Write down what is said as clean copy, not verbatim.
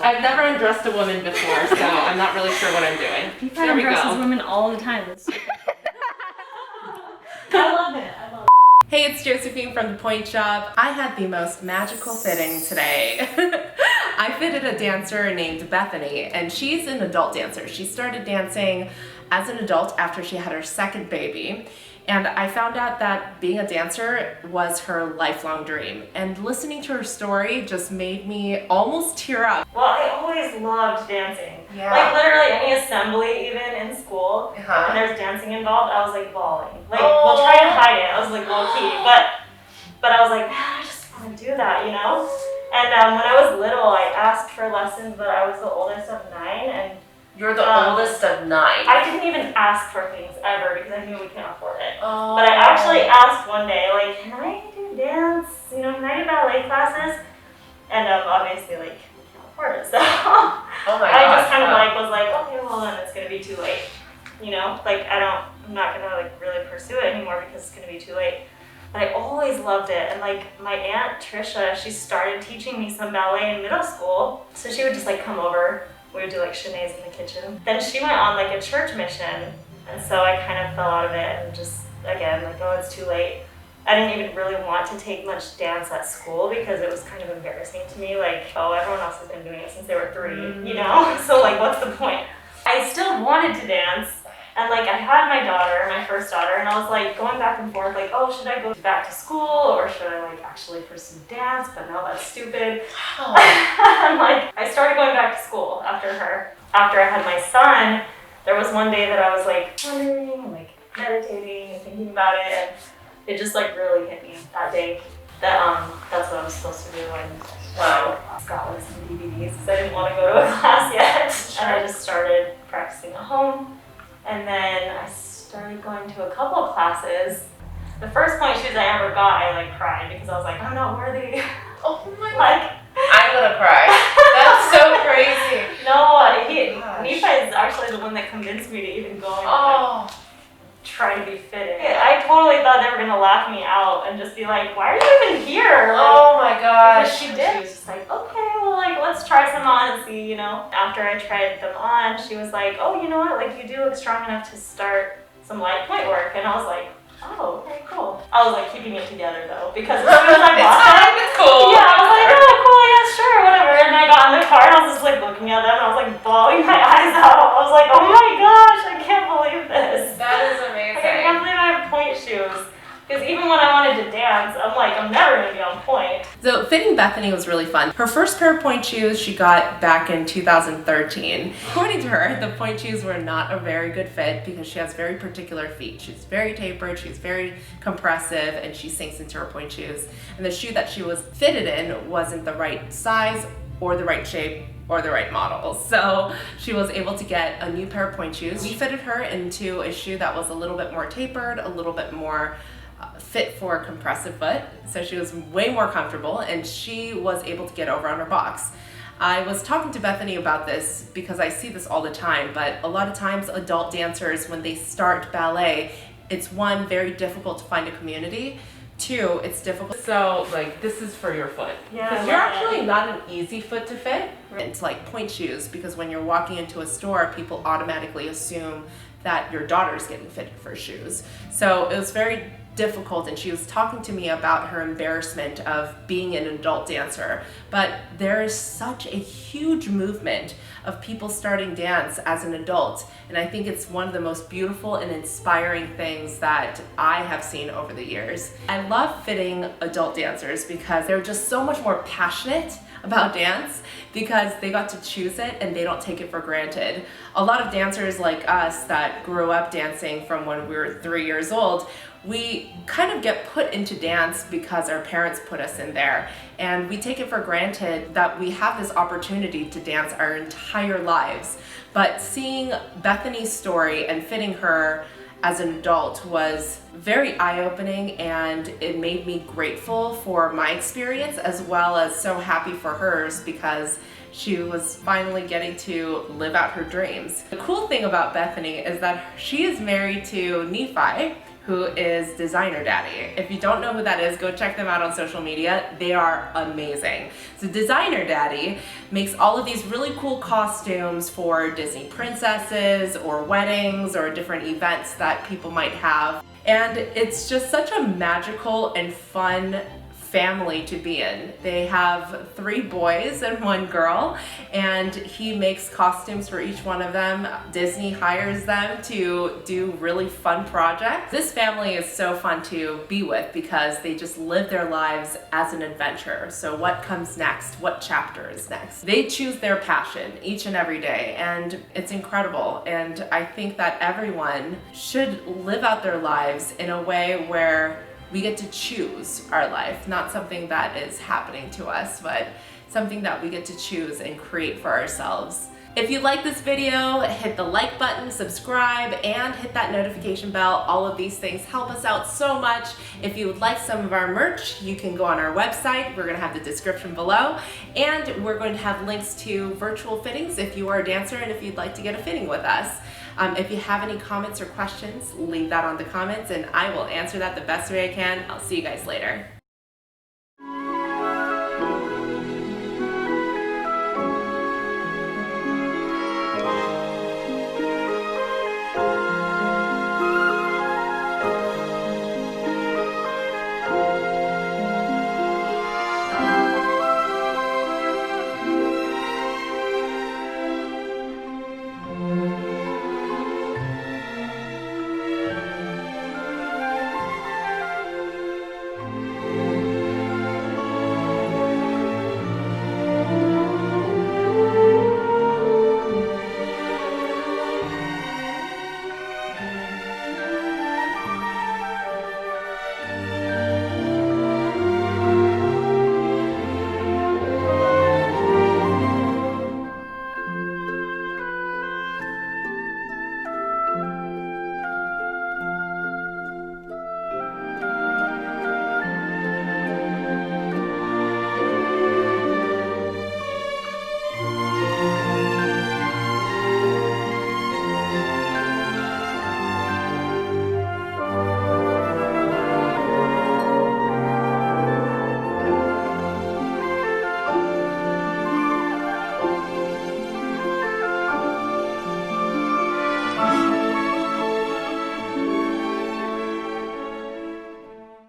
I've never undressed a woman before, so I'm not really sure what I'm doing. He probably undresses women all the time. I love it. I love it. Hey, it's Josephine from The Pointe Shop. I had the most magical fitting today. I fitted a dancer named Bethany, and she's an adult dancer. She started dancing as an adult after she had her second baby. And I found out that being a dancer was her lifelong dream. And listening to her story just made me almost tear up. Well, I always loved dancing. Yeah. Like literally any assembly, even in school, and there's dancing involved, I was like bawling. Like, well, trying to hide it, I was like low key, but I was like, man, I just want to do that, you know? And when I was little, I asked for lessons, but I was the oldest of 9, and You're the oldest of 9. I didn't even ask for things ever because I knew we can't afford it. Oh. But I actually asked one day, like, can I do dance? You know, can I do ballet classes? And obviously, like, we can't afford it. So I just kind of was like, okay, well then it's gonna be too late. You know, like I'm not gonna like really pursue it anymore because it's gonna be too late. But I always loved it, and like my aunt Trisha, she started teaching me some ballet in middle school. So she would just like come over. We would do like chenets in the kitchen. Then she went on like a church mission, and so I kind of fell out of it and just, again, like, oh, it's too late. I didn't even really want to take much dance at school because it was kind of embarrassing to me, like, oh, everyone else has been doing it since they were 3, you know? So like, what's the point? I still wanted to dance, and like I had my daughter, my first daughter, and I was like going back and forth, like, oh, should I go back to school or should I like actually pursue dance? But no, that's stupid. And like I started going back to school after her. After I had my son, there was one day that I was like wondering, like meditating and thinking about it, and it just like really hit me that day that that's what I was supposed to do. And got like some DVDs because I didn't want to go to a class yet, and I just started practicing at home. And then I started going to a couple of classes. The first pointe shoes I ever got, I like cried because I was like, I'm not worthy. Oh my god. I'm gonna cry. That's so crazy. No, Nephi is actually the one that convinced me to even go and try to be fitted. I totally thought they were gonna laugh me out and just be like, why are you even here? Like, oh my gosh. She did. She was just like, okay, well, like, let's try some on and see, you know. After I tried them on, she was like, oh, you know what? Like, you do look strong enough to start some light point work. And I was like, oh, okay, cool. I was like keeping it together though, because as soon as I bought them, it's cool. Yeah, I was like, oh, cool, yeah, sure, whatever. And I got in the car and I was just like looking at them and I was like bawling my eyes out. I was like, oh my gosh, I can't believe this. That is amazing. I can't believe I have pointe shoes. Because even when I wanted to dance, I'm like, I'm never going to be on point. So fitting Bethany was really fun. Her first pair of pointe shoes she got back in 2013. According to her, the pointe shoes were not a very good fit because she has very particular feet. She's very tapered, she's very compressive, and she sinks into her pointe shoes. And the shoe that she was fitted in wasn't the right size or the right shape or the right model. So she was able to get a new pair of pointe shoes. We fitted her into a shoe that was a little bit more tapered, a little bit more fit for a compressive foot, so she was way more comfortable and she was able to get over on her box. I was talking to Bethany about this because I see this all the time, but a lot of times adult dancers, when they start ballet, it's one, very difficult to find a community. 2, it's difficult. So like this is for your foot. Yeah. Because you're actually not an easy foot to fit. It's like pointe shoes because when you're walking into a store, people automatically assume that your daughter's getting fitted for shoes. So it was very difficult, and she was talking to me about her embarrassment of being an adult dancer. But there is such a huge movement of people starting dance as an adult, and I think it's one of the most beautiful and inspiring things that I have seen over the years. I love fitting adult dancers because they're just so much more passionate about dance because they got to choose it and they don't take it for granted. A lot of dancers like us that grew up dancing from when we were 3 years old, we kind of get put into dance because our parents put us in there, and we take it for granted that we have this opportunity to dance our entire lives. But seeing Bethany's story and fitting her as an adult was very eye-opening, and it made me grateful for my experience as well as so happy for hers because she was finally getting to live out her dreams. The cool thing about Bethany is that she is married to Nephi, who is Designer Daddy. If you don't know who that is, go check them out on social media. They are amazing. So Designer Daddy makes all of these really cool costumes for Disney princesses or weddings or different events that people might have. And it's just such a magical and fun family to be in. They have 3 boys and 1 girl, and he makes costumes for each one of them. Disney hires them to do really fun projects. This family is so fun to be with because they just live their lives as an adventure. So what comes next? What chapter is next? They choose their passion each and every day, and it's incredible. And I think that everyone should live out their lives in a way where we get to choose our life, not something that is happening to us, but something that we get to choose and create for ourselves. If you like this video, hit the like button, subscribe, and hit that notification bell. All of these things help us out so much. If you would like some of our merch, you can go on our website. We're gonna have the description below, and we're going to have links to virtual fittings if you are a dancer and if you'd like to get a fitting with us. If you have any comments or questions, leave that on the comments and I will answer that the best way I can. I'll see you guys later.